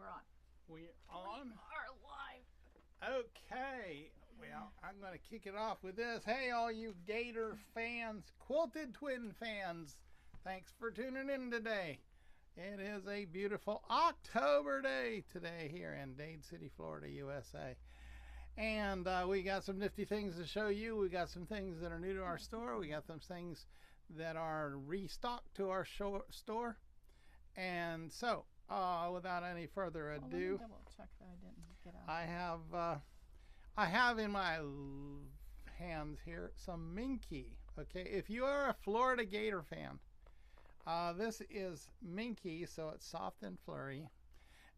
we're on. We on? We are live. Okay. Well, I'm going to kick it off with this. Hey, all you Gator fans, Quilted Twin fans, thanks for tuning in today. It is a beautiful October day today here in Dade City, Florida, USA. And we got some nifty things to show you. We got some things that are new to our store. We got some things that are restocked to our store. And so, without any further ado, double check that I didn't get out. I have in my hands here some Minky. Okay, if you are a Florida Gator fan, this is Minky, so it's soft and flurry,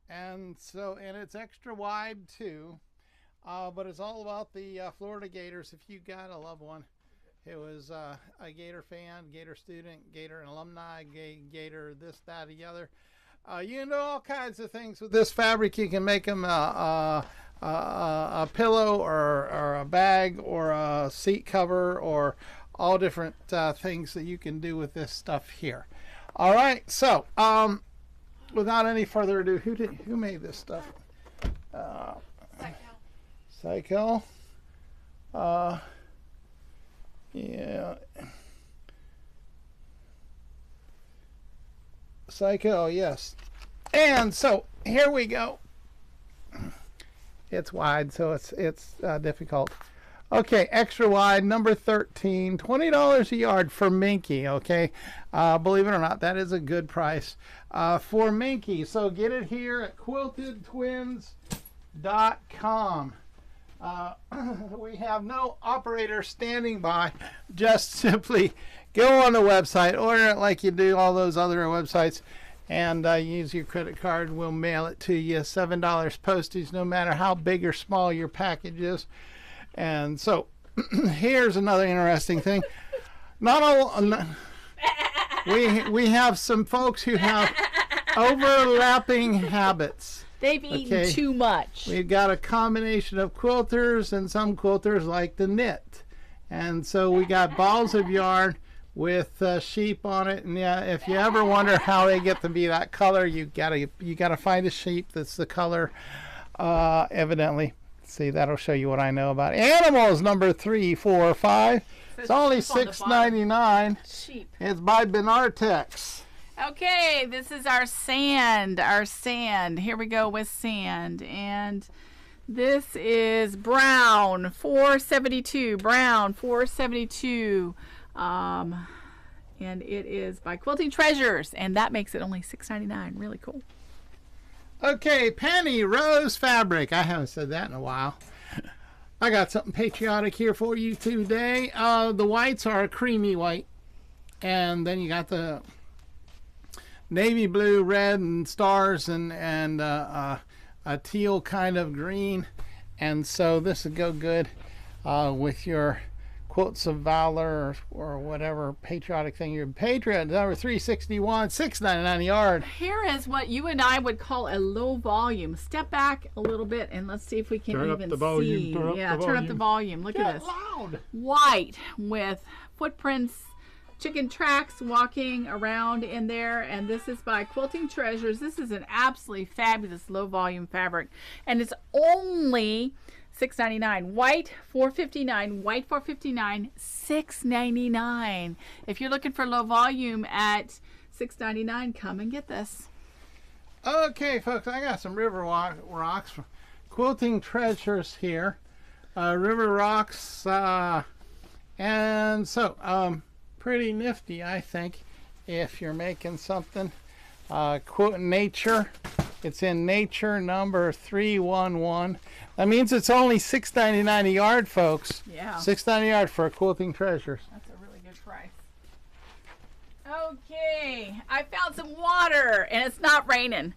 and it's extra wide too. But it's all about the Florida Gators. If you got a loved one who was a Gator fan, Gator student, Gator alumni, Gator this, that, or the other, you can do all kinds of things with this fabric. You can make them a pillow or a bag or a seat cover or all different things that you can do with this stuff here. All right, so without any further ado, who made this stuff? Rachael. Yeah. Psycho, yes. And so here we go. It's wide, so it's difficult. Okay, extra wide, number 13, $20 a yard for Minky. Okay, believe it or not, that is a good price for Minky. So get it here at quiltedtwins.com. We have no operator standing by. Just simply go on the website, order it like you do all those other websites, and use your credit card. We'll mail it to you. $7 postage, no matter how big or small your package is. And so here's another interesting thing. Not all we have some folks who have overlapping habits. They've eaten too much. We've got a combination of quilters, and some quilters like to knit. And so we got balls of yarn with sheep on it. And yeah, if you ever wonder how they get to be that color, you gotta find a sheep that's the color. Evidently, see, that'll show you what I know about animals. Number 3, 4, 5. It's only $6.99. Sheep. It's by Benartex. Okay, this is our sand. Here we go with sand. And this is brown, 472. Brown, 472. And it is by Quilting Treasures. And that makes it only $6.99. Really cool. Okay, Penny Rose fabric. I haven't said that in a while. I got something patriotic here for you today. The whites are a creamy white. And then you got the navy blue, red, and stars, and a teal kind of green. And so this would go good with your quotes of valor or whatever patriotic thing. Your patriot, number 361, $6.99 a yard. Here is what you and I would call a low volume. Step back a little bit and let's see if we can turn even up the volume, see. Turn up the volume. Look at this. Loud. White with footprints, chicken tracks walking around in there, and this is by Quilting Treasures. This is an absolutely fabulous low volume fabric, and it's only $6.99. White $4.59. White $4.59. $6.99. If you're looking for low volume at $6.99, come and get this. Okay, folks, I got some river rocks from Quilting Treasures here. River rocks, and so pretty nifty, I think, if you're making something. Quote Nature. It's in Nature number 311. That means it's only $6.99 a yard, folks. Yeah. $6.99 a yard for Quilting Treasures. That's a really good price. Okay, I found some water, and it's not raining.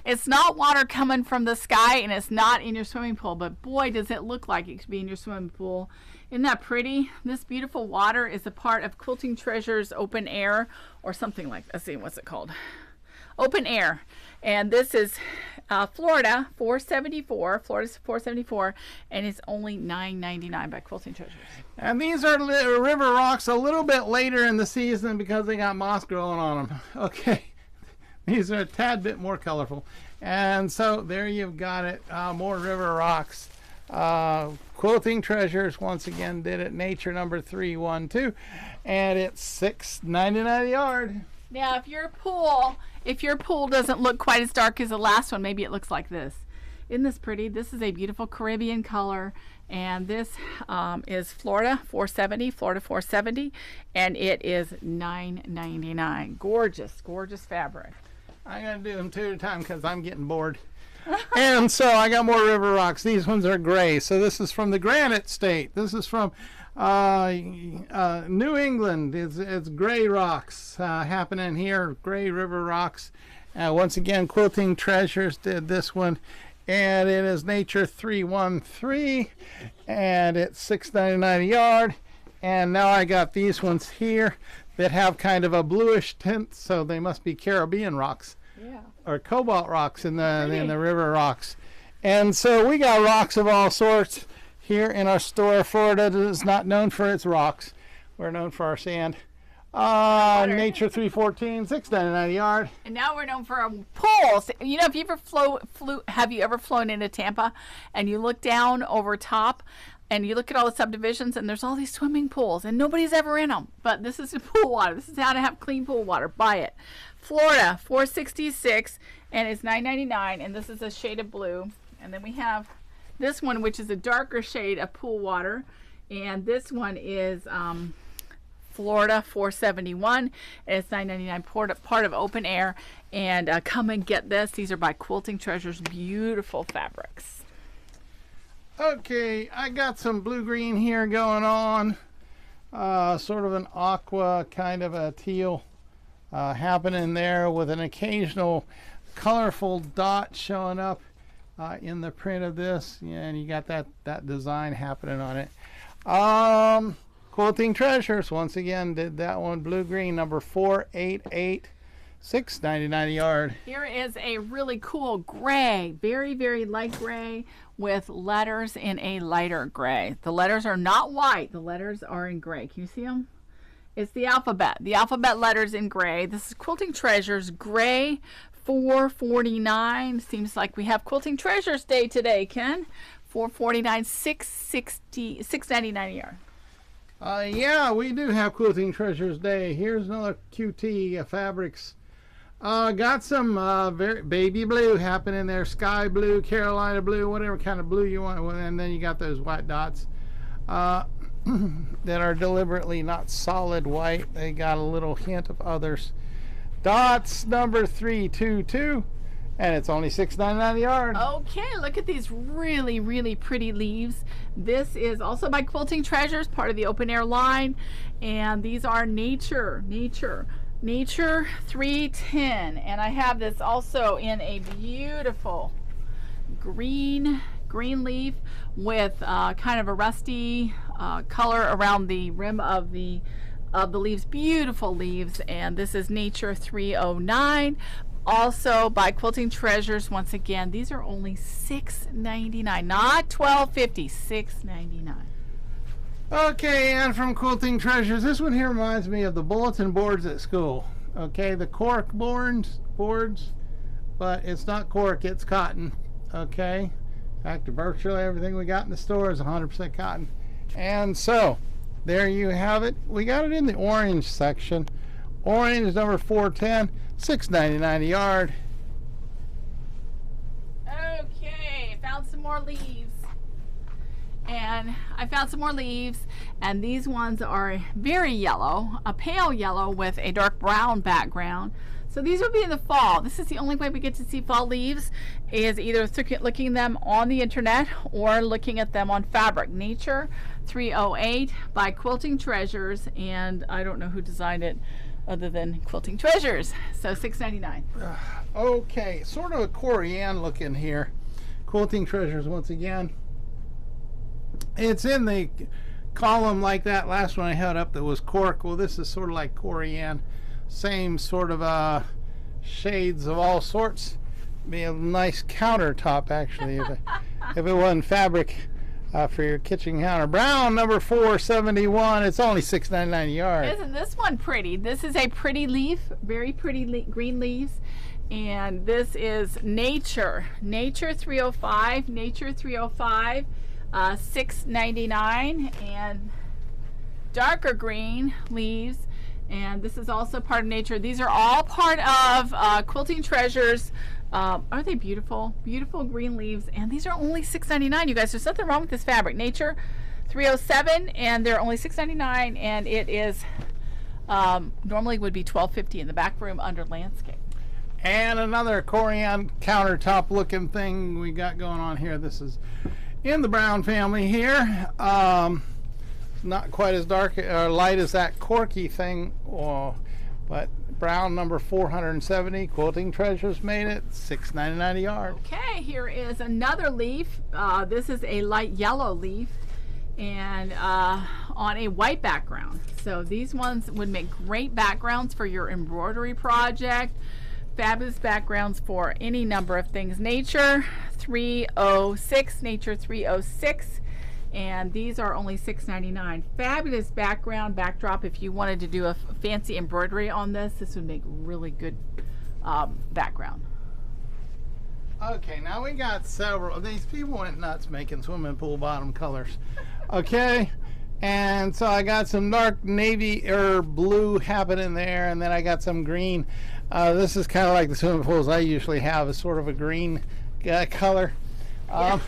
It's not water coming from the sky, and it's not in your swimming pool, but boy, does it look like it could be in your swimming pool. Isn't that pretty? This beautiful water is a part of Quilting Treasures Open Air, or something like, let's see, what's it called? Open Air. And this is Florida 474. Florida's 474, and it's only $9.99 by Quilting Treasures. And these are river rocks a little bit later in the season because they got moss growing on them. Okay, these are a tad bit more colorful. And so there you've got it. More river rocks. Quilting Treasures once again did it. Nature number 312, and it's $6.99 a yard. Now, if your pool doesn't look quite as dark as the last one, maybe it looks like this. Isn't this pretty? This is a beautiful Caribbean color, and this is Florida 470, and it is $9.99. Gorgeous, gorgeous fabric. I'm gonna do them two at a time because I'm getting bored. And so I got more river rocks. These ones are gray. So this is from the Granite State. This is from New England. It's gray rocks happening here. Gray river rocks. Once again, Quilting Treasures did this one, and it is Nature 313, and it's $6.99 a yard. And now I got these ones here that have kind of a bluish tint, so they must be Caribbean rocks. Yeah. Or cobalt rocks in the river rocks. And so we got rocks of all sorts here in our store. Florida is not known for its rocks. We're known for our sand. Nature 314, $6.99 a yard. And now we're known for our pools. You know, if you ever have you ever flown into Tampa and you look down over top and you look at all the subdivisions and there's all these swimming pools and nobody's ever in them. But this is the pool water. This is how to have clean pool water. Buy it. Florida 466, and it's $9.99, and this is a shade of blue. And then we have this one, which is a darker shade of pool water, and this one is Florida 471, and it's $9.99, part of open air. And come and get this. These are by Quilting Treasures. Beautiful fabrics. Okay, I got some blue-green here going on. Sort of an aqua, kind of a teal happening there with an occasional colorful dot showing up in the print of this. Yeah, and you got that design happening on it. Quilting Treasures once again did that one. Blue-green number 488, $6.99 a yard. Here is a really cool gray, very, very light gray with letters in a lighter gray. The letters are not white. The letters are in gray. Can you see them? It's the alphabet letters in gray. This is Quilting Treasures gray 449. Seems like we have Quilting Treasures Day today, Ken. 449, $6.99 a yard. Yeah, we do have Quilting Treasures Day. Here's another QT fabrics. Got some baby blue happening there, sky blue, Carolina blue, whatever kind of blue you want, and then you got those white dots that are deliberately not solid white. They got a little hint of others. Dots number 322, and it's only $6.99 a yard. Okay, look at these really, really pretty leaves. This is also by Quilting Treasures, part of the open air line, and these are Nature 310, and I have this also in a beautiful green leaf with kind of a rusty color around the rim of the leaves. Beautiful leaves, and this is Nature 309, also by Quilting Treasures. Once again, these are only $6.99, not $12.50, $6.99. Okay, and from Quilting Treasures, this one here reminds me of the bulletin boards at school. Okay, the cork boards, but it's not cork, it's cotton. Okay, in fact, virtually everything we got in the store is 100% cotton. And so, there you have it. We got it in the orange section. Orange number 410, $6.99 a yard. Okay, found some more leaves. And I found some more leaves, and these ones are very yellow, a pale yellow with a dark brown background. So these will be in the fall. This is the only way we get to see fall leaves, is either looking at them on the internet or looking at them on fabric. Nature 308 by Quilting Treasures, and I don't know who designed it other than Quilting Treasures. So $6.99. Okay, sort of a Corian looking here. Quilting Treasures once again. It's in the column like that last one I held up that was cork. Well, this is sort of like Corian. Same sort of shades of all sorts. Be a nice countertop, actually, if it wasn't fabric for your kitchen counter. Brown number 471. It's only $6.99 a yard. Isn't this one pretty? This is a pretty leaf, very pretty green leaves. And this is Nature 305, Nature 305, $6.99, and darker green leaves. And this is also part of Nature. These are all part of Quilting Treasures. Aren't they beautiful? Beautiful green leaves. And these are only $6.99, you guys. There's nothing wrong with this fabric. Nature 307, and they're only $6.99, and it is normally would be $12.50 in the back room under landscape. And another Corian countertop looking thing we got going on here. This is in the brown family here. Not quite as dark or light as that Corky thing, but brown, number 470. Quilting Treasures made it. $6.99 a yard. Okay, here is another leaf. This is a light yellow leaf, and on a white background. So these ones would make great backgrounds for your embroidery project. Fabulous backgrounds for any number of things. Nature 306, Nature 306, and these are only $6.99. Fabulous backdrop. If you wanted to do a fancy embroidery on this, this would make really good background. Okay, now we got several. These people went nuts making swimming pool bottom colors. Okay, and so I got some dark navy or blue happening there, and then I got some green. This is kind of like the swimming pools I usually have, a sort of a green color. Well,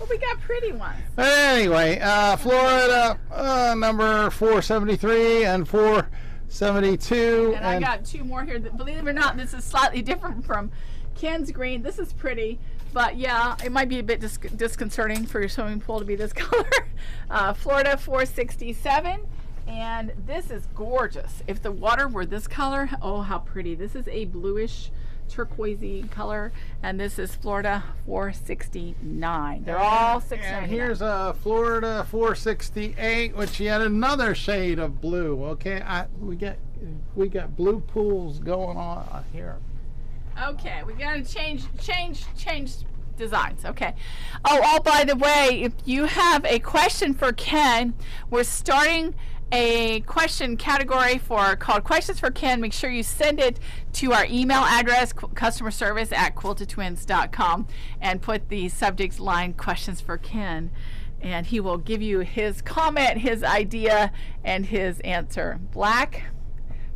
we got pretty ones. But anyway, Florida number 473 and 472. And I got two more here. Believe it or not, this is slightly different from Ken's green. This is pretty, but yeah, it might be a bit disconcerting for your swimming pool to be this color. Florida 467, and this is gorgeous. If the water were this color, oh, how pretty. This is a bluish turquoisey color, and this is Florida 469. They're all $6.99. And here's a Florida 468, which yet another shade of blue. Okay, we got blue pools going on here. Okay, we gotta change designs. Okay. Oh, by the way, if you have a question for Ken, we're starting a question category called Questions for Ken. Make sure you send it to our email address, customerservice@quiltedtwins.com, and put the subject line Questions for Ken, and he will give you his comment, his idea, and his answer. Black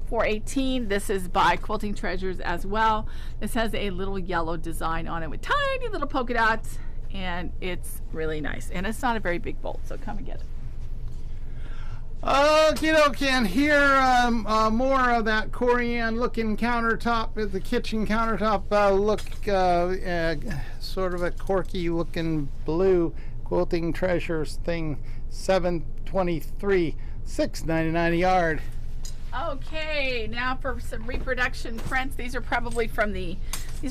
418. This is by Quilting Treasures as well. This has a little yellow design on it with tiny little polka dots, and it's really nice. And it's not a very big bolt, so come and get it. Okay, and here more of that Corian looking countertop, the kitchen countertop look, sort of a corky looking blue. Quilting Treasures thing, 723, $6.99 a yard. Okay, now for some reproduction prints. These are probably from these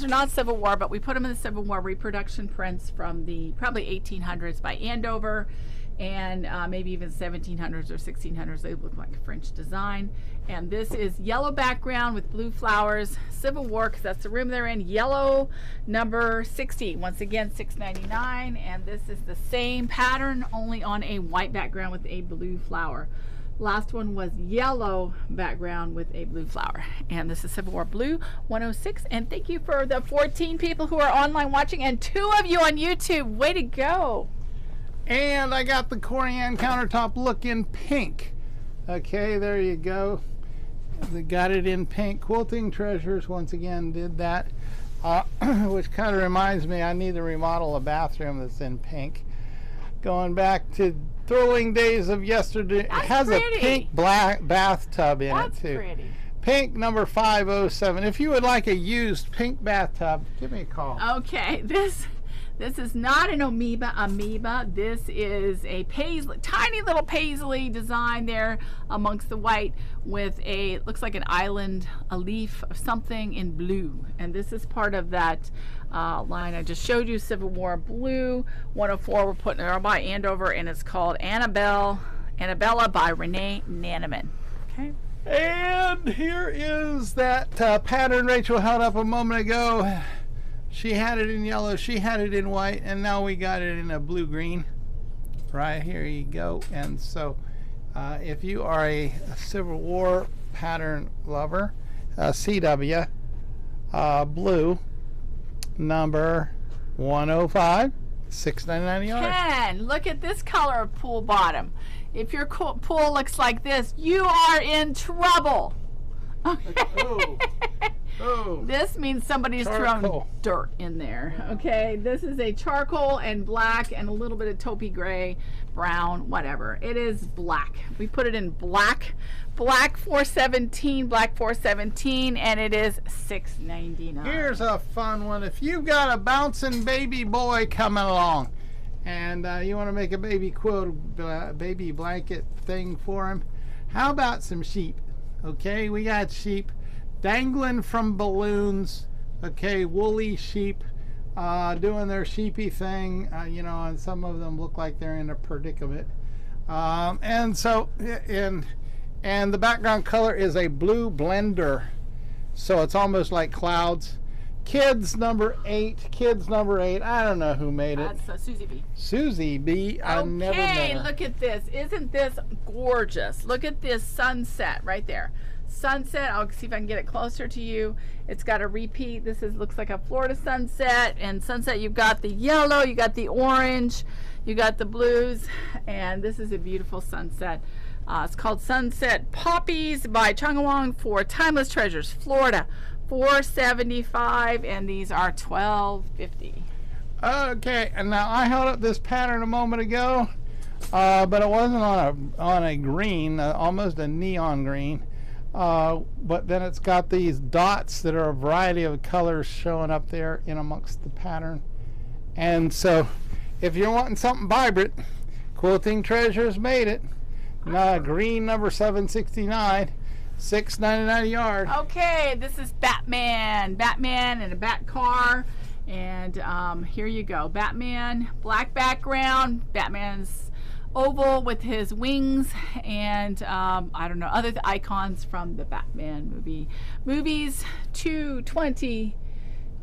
are not Civil War, but we put them in the Civil War reproduction prints from the probably 1800s by Andover, and maybe even 1700s or 1600s. They look like a French design. And this is yellow background with blue flowers, Civil War, because that's the room they're in. Yellow number 60, once again $6.99, and this is the same pattern, only on a white background with a blue flower. Last one was yellow background with a blue flower, and this is Civil War Blue 106. And thank you for the 14 people who are online watching, and 2 of you on YouTube. Way to go. And I got the Corian countertop look in pink. Okay, there you go. They got it in pink. Quilting Treasures once again did that, which kind of reminds me I need to remodel a bathroom that's in pink. Going back to thrilling days of yesterday. That's it has pretty. A pink black bathtub in That's it too. Pretty. Pink number 507. If you would like a used pink bathtub, give me a call. Okay, this is not an amoeba. This is a paisley, tiny little paisley design there amongst the white with looks like an island, a leaf of something in blue. And this is part of that line I just showed you, Civil War Blue 104. We're putting it by Andover, and it's called Annabella by Renee Nanneman. Okay. And here is that pattern Rachel held up a moment ago. She had it in yellow, she had it in white, and now we got it in a blue-green. Right, here you go. And so if you are a Civil War pattern lover, CW, blue, number 105, $6.99 a yard. Ken, look at this color of pool bottom. If your pool looks like this, you are in trouble. Oh. Oh. This means somebody's thrown dirt in there. Okay, this is a charcoal and black and a little bit of taupey gray, brown, whatever. It is black. We put it in black 417, and it is $6.99. Here's a fun one. If you've got a bouncing baby boy coming along and you want to make a baby quilt, baby blanket thing for him, how about some sheep? Okay, we got sheep dangling from balloons, okay, woolly sheep doing their sheepy thing, you know, and some of them look like they're in a predicament. And the background color is a blue blender, so it's almost like clouds. Kids number 8. I don't know who made it. That's Susie B. Susie B. I never met her. Okay, look at this. Isn't this gorgeous? Look at this sunset right there. Sunset. I'll see if I can get it closer to you. It's got a repeat. This looks like a Florida sunset. And sunset, you've got the yellow, you got the orange, you got the blues, and this is a beautiful sunset. It's called Sunset Poppies by Chongawang for Timeless Treasures, Florida. $4.75, and these are $12.50. Okay, and now I held up this pattern a moment ago, but it wasn't on a green, almost a neon green. But then it's got these dots that are a variety of colors showing up there in amongst the pattern. And so, if you're wanting something vibrant, Quilting Treasures made it. Green number 769. $6.99 a yard. Okay, this is Batman in a bat car, and here you go. Batman, black background, Batman's oval with his wings, and I don't know, other icons from the Batman movies. $220,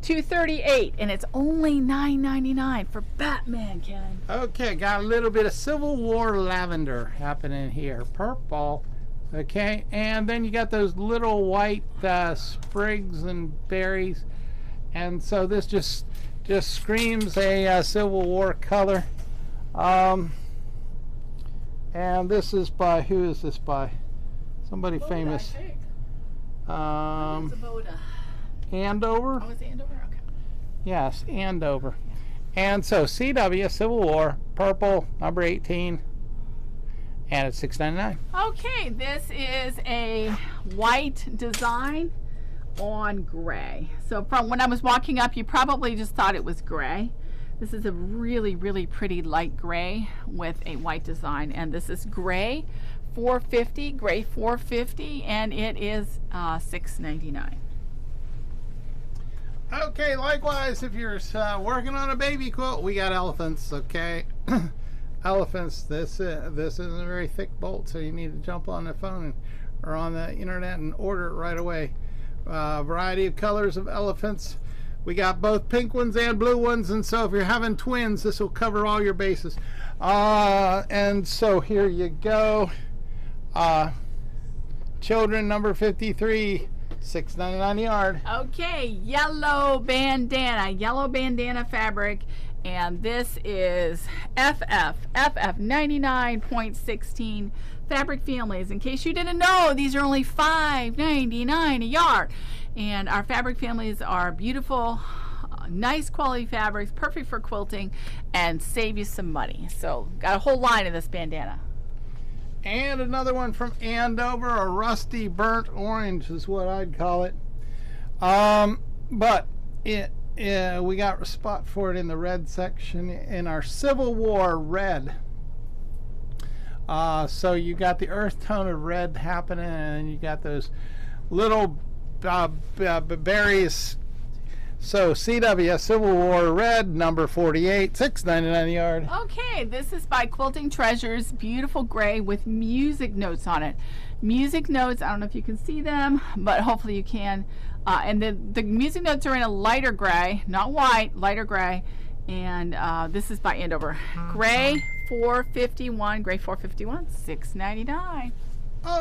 $238, and it's only $9.99 for Batman, Ken. Okay, got a little bit of Civil War lavender happening here. Purple. Okay, and then you got those little white sprigs and berries, and so this just screams a Civil War color. And this is by, who is this by? Somebody famous. Andover. Oh, it's Andover. Okay. Yes, Andover. And so CW Civil War, purple, number 18. And it's $6.99. Okay, this is a white design on gray. So from when I was walking up, you probably just thought it was gray. This is a really, really pretty light gray with a white design. And this is gray $4.50, and it is $6.99. Okay, likewise, if you're working on a baby quilt, we got elephants, okay? Elephants, this isn't a very thick bolt, so you need to jump on the phone or on the internet and order it right away. Variety of colors of elephants. We got both pink ones and blue ones, and so if you're having twins, this will cover all your bases. And so here you go. Children number 53, $6.99 a yard. Okay, yellow bandana fabric. And this is FF 99.16 fabric families. In case you didn't know, these are only $5.99 a yard. And our fabric families are beautiful, nice quality fabrics, perfect for quilting, and save you some money. So got a whole line of this bandana. And another one from Andover, a rusty burnt orange is what I'd call it. But we got a spot for it in the red section in our Civil War red. So you got the earth tone of red happening, and you got those little berries. So CW Civil War red number 48, $6.99 a yard. Okay, this is by Quilting Treasures, beautiful gray with music notes on it. Music notes, I don't know if you can see them, but hopefully you can. And the music notes are in a lighter gray, not white, lighter gray. And this is by Andover. Gray 451, gray 451, $6.99.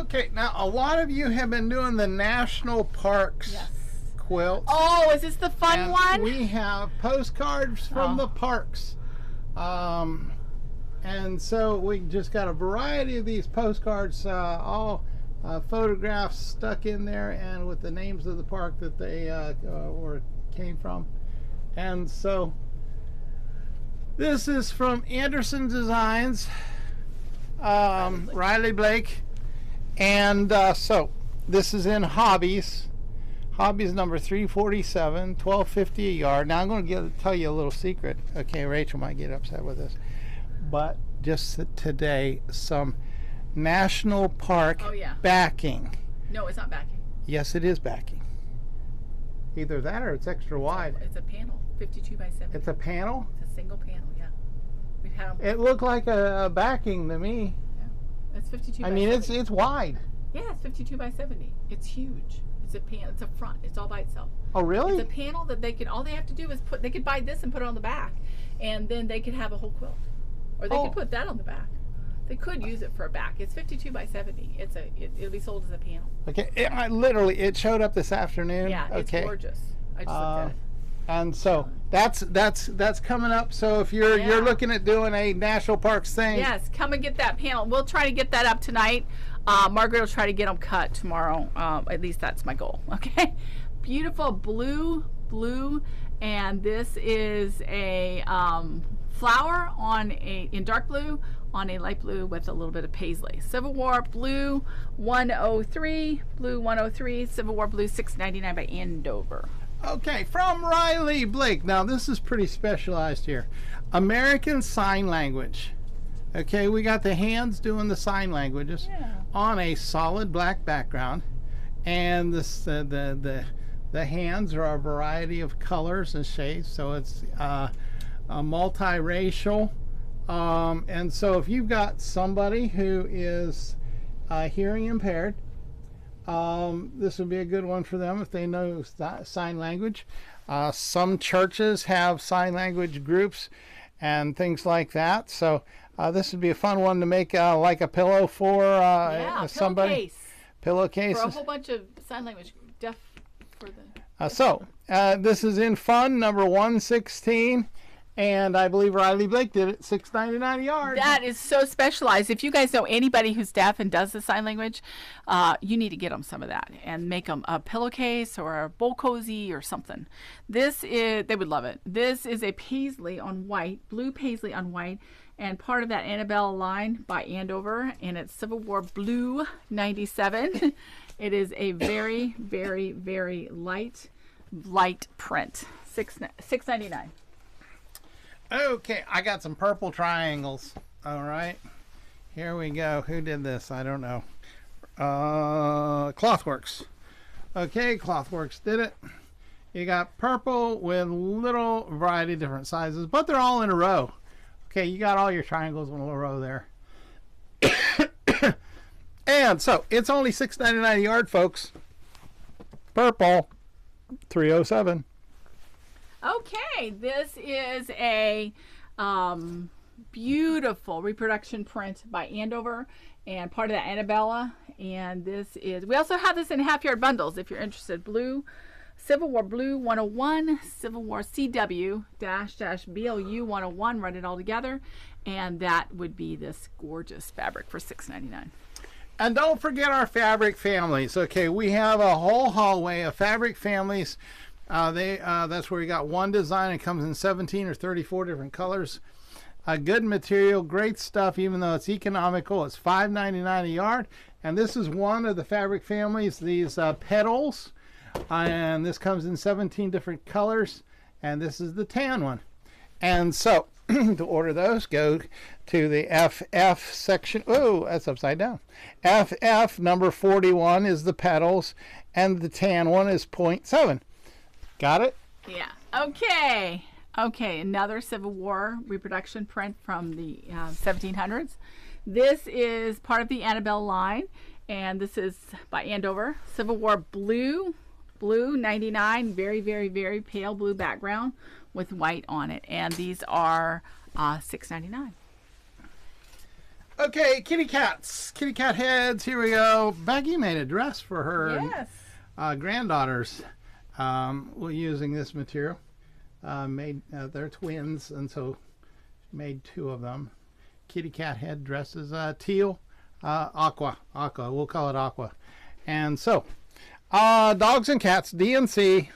Okay, now a lot of you have been doing the national parks quilts. Oh, is this the fun And one? we have postcards from the parks. And so we just got a variety of these postcards, all photographs stuck in there, and with the names of the park that they came from. And so this is from Anderson Designs, Riley Blake. And so this is in Hobbies. Hobbies number 347, $12.50 a yard. Now I'm going to tell you a little secret. Okay, Rachel might get upset with this, but just today, some national park backing. No, it's not backing. Yes, it is backing. Either that or it's extra wide. It's a panel, 52 by 70. It's a panel? It's a single panel, yeah. We've had them. It looked like a backing to me. Yeah, it's 52 by 70. I mean, it's wide. Yeah, it's 52 by 70. It's huge. It's a panel. It's a front. It's all by itself. Oh, really? It's a panel that they could. All they have to do is put. They could buy this and put it on the back, and then they could have a whole quilt, or they could put that on the back. They could use it for a back. It's 52 by 70. It'll be sold as a panel. Okay, it showed up this afternoon. Yeah, it's gorgeous. I just looked at it. And so that's coming up. So if you're looking at doing a national parks thing, yes, come and get that panel. We'll try to get that up tonight. Margaret will try to get them cut tomorrow. At least that's my goal. Okay, beautiful blue, and this is a flower in dark blue on a light blue with a little bit of paisley. Civil War blue 103, Civil War blue $6.99 by Andover. Okay, from Riley Blake. Now this is pretty specialized here. American Sign Language. Okay, we got the hands doing the sign languages on a solid black background, and the hands are a variety of colors and shapes. So it's a multiracial. And so if you've got somebody who is hearing impaired, this would be a good one for them if they know sign language. Some churches have sign language groups and things like that. So this would be a fun one to make like a pillow for somebody. Pillowcase. For a whole bunch of sign language deaf for the. So this is in fun number 116. And I believe Riley Blake did it, $6.99 a yard. That is so specialized. If you guys know anybody who's deaf and does the sign language, you need to get them some of that and make them a pillowcase or a bowl cozy or something. They would love it. This is a paisley on white, blue paisley on white, and part of that Annabelle line by Andover, and it's Civil War blue 97. It is a very, very, very light print. $6.99. Okay, I got some purple triangles. All right, here we go. Who did this? I don't know. Clothworks. Okay, Clothworks did it. You got purple with little variety of different sizes, but they're all in a row. Okay, you got all your triangles in a little row there. And so it's only $6.99 a yard, folks. Purple, $307. Okay, this is a beautiful reproduction print by Andover and part of that Annabella. And we also have this in half yard bundles if you're interested. Blue, Civil War Blue 101, Civil War CW BLU 101, run it all together. And that would be this gorgeous fabric for $6.99. And don't forget our fabric families. Okay, we have a whole hallway of fabric families. That's where you got one design. It comes in 17 or 34 different colors. Good material, great stuff, even though it's economical. It's $5.99 a yard. And this is one of the fabric families, these petals. And this comes in 17 different colors. And this is the tan one. And so to order those, go to the FF section. Oh, that's upside down. FF number 41 is the petals. And the tan one is 0.7. Got it? Yeah. Okay. Another Civil War reproduction print from the 1700s. This is part of the Annabelle line, and this is by Andover. Civil War blue 99, very, very, very pale blue background with white on it, and these are $6.99. Okay, kitty cats, kitty cat heads. Here we go. Becky made a dress for her yes. Granddaughter's we're using this material. They're twins, and so made 2 of them. Kitty cat head dresses, teal, aqua. We'll call it aqua. And so, dogs and cats, DNC,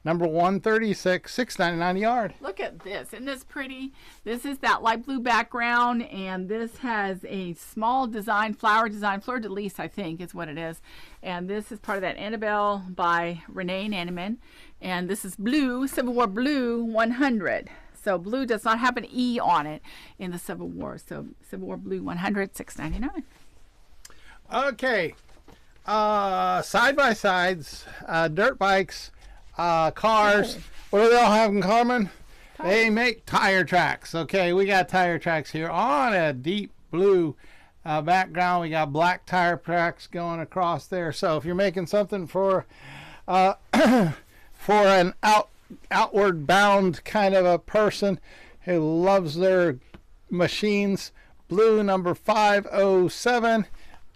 number 136, $6.99 a yard. Look at this. Isn't this pretty? This is that light blue background, and this has a small design, flower design, fleur de lis, I think is what it is. And this is part of that Annabelle by Renee Nanneman. And this is blue, Civil War blue 100. So blue does not have an E on it in the Civil War. So Civil War blue 100, $6.99. Okay. Side-by-sides, dirt bikes, cars. What do they all have in common? Tires. They make tire tracks. Okay, we got tire tracks here on a deep blue background. We got black tire tracks going across there. So if you're making something for an outward bound kind of a person who loves their machines, blue number 507,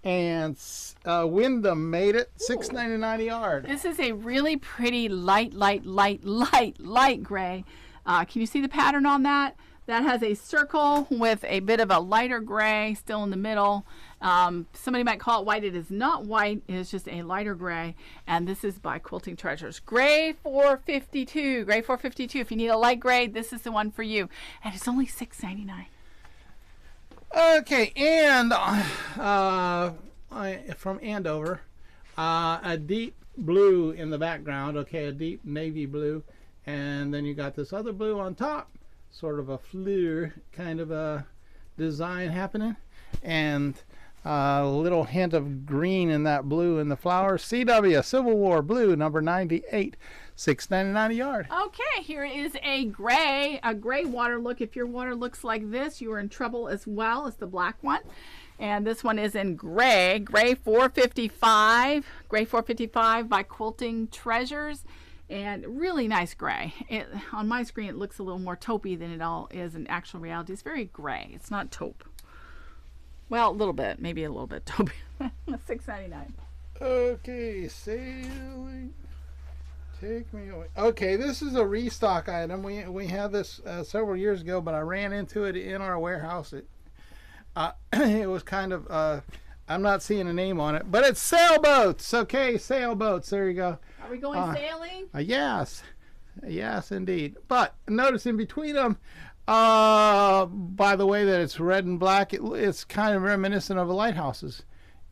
and Wyndham made it, $6.99 a yard. This is a really pretty light gray. Can you see the pattern on that? That has a circle with a bit of a lighter gray still in the middle. Somebody might call it white. It is not white. It is just a lighter gray. And this is by Quilting Treasures. Gray 452. Gray 452. If you need a light gray, this is the one for you. And it's only $6.99. Okay, and from Andover, a deep blue in the background. Okay, a deep navy blue. And then you got this other blue on top. Sort of a fleur kind of a design happening, and a little hint of green in that blue in the flowers. CW Civil War blue number 98, $6.99 a yard. Okay, here is a gray water look. If your water looks like this, you are in trouble as well as the black one. And this one is in gray 455, gray 455 by Quilting Treasures. And really nice gray. On my screen, it looks a little more taupey than it all is in actual reality. It's very gray. It's not taupe. Well, a little bit. Maybe a little bit taupey. $6.99. Okay, sailing. Take me away. Okay, this is a restock item. We had this several years ago, but I ran into it in our warehouse. It was kind of... I'm not seeing a name on it, but it's sailboats. Okay, sailboats. There you go. Are we going sailing? Yes. Yes, indeed. But notice in between them, by the way that it's red and black, it's kind of reminiscent of the lighthouses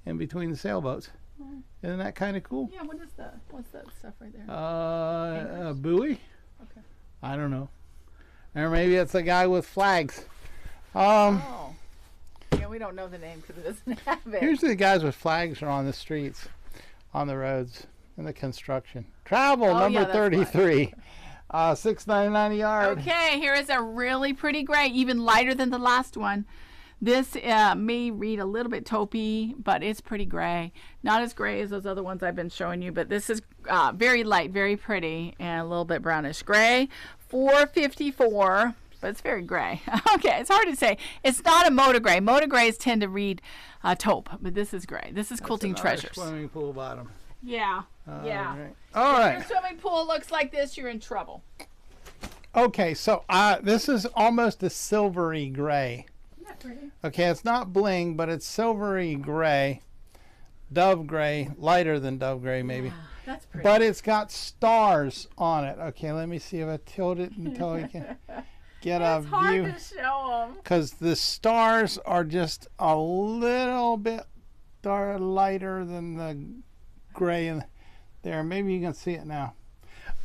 in between the sailboats. Isn't that kind of cool? Yeah, what's that stuff right there? A buoy? Okay. I don't know. Or maybe it's a guy with flags. Oh. Yeah, we don't know the name because it doesn't have it. Usually the guys with flags are on the streets, on the roads, in the construction. Travel, number 33. $6.99 a yard. Okay, here is a really pretty gray, even lighter than the last one. This may read a little bit taupey, but it's pretty gray. Not as gray as those other ones I've been showing you, but this is very light, very pretty, and a little bit brownish gray. $4.54. But it's very gray. Okay, it's hard to say. It's not a motor gray. Motor grays tend to read taupe, but this is gray. This is Quilting Treasures. Swimming pool bottom. Yeah, yeah. All right. If your swimming pool looks like this, you're in trouble. Okay, so this is almost a silvery gray. Isn't that pretty? Okay, it's not bling, but it's silvery gray. Dove gray, lighter than dove gray maybe. Yeah, that's pretty. But it's got stars on it. Okay, let me see if I tilt it until we can... get a view. It's hard to show them. Because the stars are just a little bit lighter than the gray in there. Maybe you can see it now.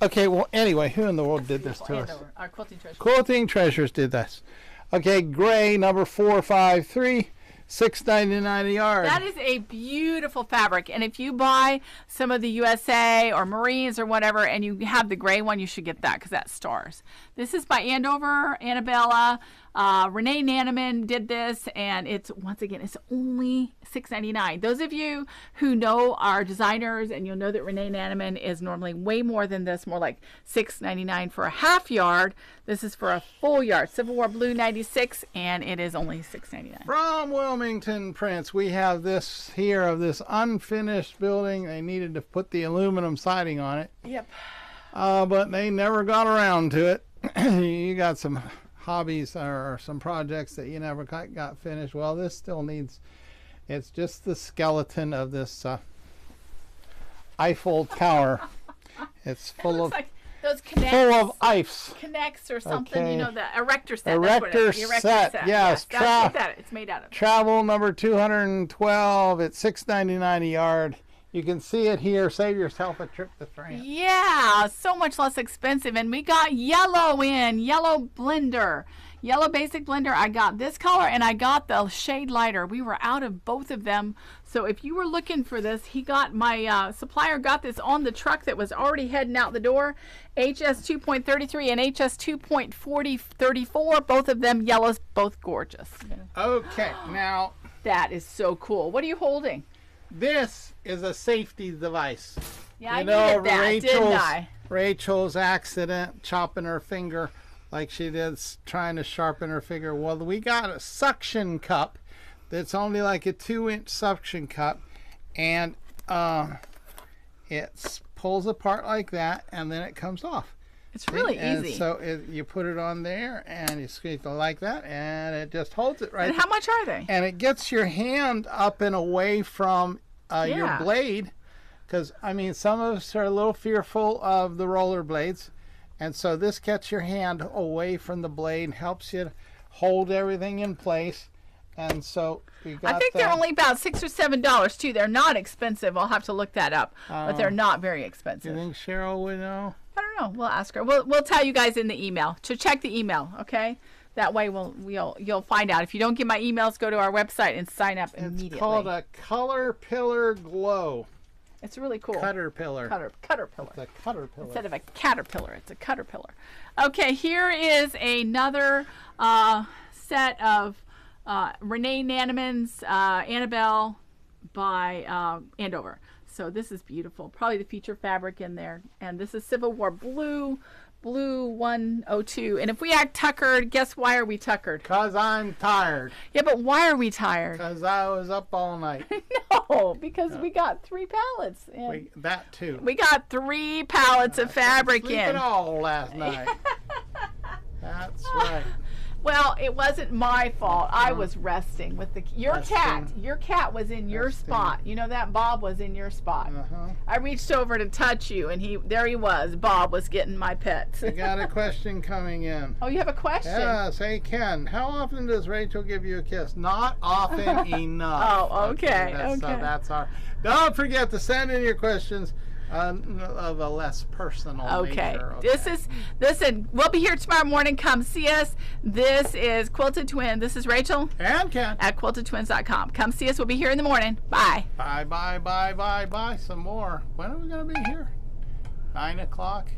Okay, well, anyway, who in the world did this to us? Quilting Treasures. Quilting Treasures did this. Okay, gray, number 453. $6.99 a yard. That is a beautiful fabric, and if you buy some of the USA or Marines or whatever and you have the gray one, you should get that because that's stars. This is by Andover, Annabella. Renee Nanneman did this, and it's, once again, it's only $6.99. Those of you who know our designers, and you'll know that Renee Nanneman is normally way more than this, more like $6.99 for a half yard. This is for a full yard. Civil War Blue 96, and it is only $6.99. From Wilmington Prints, we have this here of this unfinished building. They needed to put the aluminum siding on it. Yep. But they never got around to it. You got some hobbies or some projects that you never got finished. Well, this still needs, it's just the skeleton of this Eiffel Tower. It's full of like those connects, full of ice. connects or something. Okay. You know, the erector set. Erector that's what it is. set. Yes. That's what it's made out of. Travel number 212. It's $6.99 a yard. You can see it here. Save yourself a trip to France. Yeah, so much less expensive. And we got yellow blender. Yellow basic blender. I got this color and I got the shade lighter. We were out of both of them. So if you were looking for this, he got, my supplier got this on the truck that was already heading out the door. HS 2.33 and HS 2.34. Both of them yellows, both gorgeous. Okay, now That is so cool. What are you holding? this is a safety device. Yeah, You I know, needed that, didn't I? Rachel's accident, chopping her finger like she did trying to sharpen her finger. Well, we got a suction cup that's only like a 2-inch suction cup, and it pulls apart like that, and then it comes off. It's really and easy. So you put it on there, and you squeeze it like that, and it just holds it right And how much are they? and it gets your hand up and away from your Yeah. blade, because I mean some of us are a little fearful of the roller blades, and so this gets your hand away from the blade and helps you hold everything in place. And so we got I think they're only about $6 or $7 too. They're not expensive. I'll have to look that up, but they're not very Do expensive. you think Cheryl would know? I don't know. We'll ask her. We'll tell you guys in the email. So check the email, okay? That way you'll find out. If you don't get my emails, go to our website and sign up immediately. It's called a Color Pillar Glow. It's really cool. Caterpillar. Caterpillar. It's a caterpillar. Instead of a caterpillar, it's a caterpillar. Okay, here is another set of Renee Naniman's Annabelle by Andover. So this is beautiful. Probably the feature fabric in there. And this is Civil War Blue 102. And if we act tuckered, guess why are we tuckered? 'Cause I'm tired. Yeah, but why are we tired? 'Cause I was up all night. No, because we got 3 pallets. And That too. we got 3 pallets of fabric Sleep in. at all last night. That's right. Well, it wasn't my fault. I was resting with your cat. Your cat was in your spot. You know that Bob was in your spot. I reached over to touch you, and there he was. Bob was getting my pets. I got a question coming in. Oh, you have a question? Yes, hey Ken, how often does Rachel give you a kiss? Not often enough. Oh, okay. So that's our. Don't forget to send in your questions of a less personal nature. Listen, we'll be here tomorrow morning. Come see us. This is Quilted Twin. This is Rachel. And Ken. At quiltedtwins.com. Come see us. We'll be here in the morning. Bye. Bye. Some more. When are we going to be here? 9 o'clock?